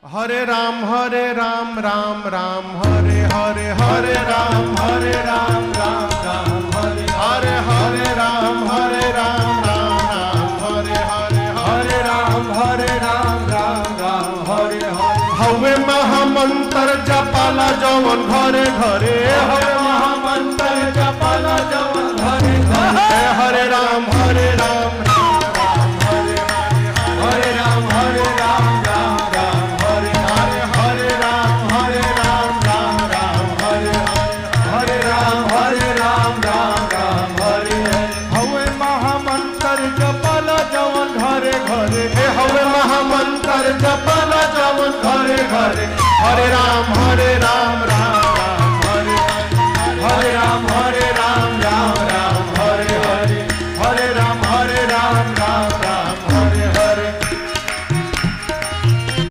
हरे राम राम राम हरे हरे हरे राम राम राम हरे हरे राम राम हरे हरे हरे राम राम हरे हरे हवे महामंत्र जपाला जवन घरे घरे हवे महामंत्र जपाला जवन घरे घरे हरे राम हरे राम हरे राम हरे राम हवे महामंत्र जपाला जवन घरे घरे हरे राम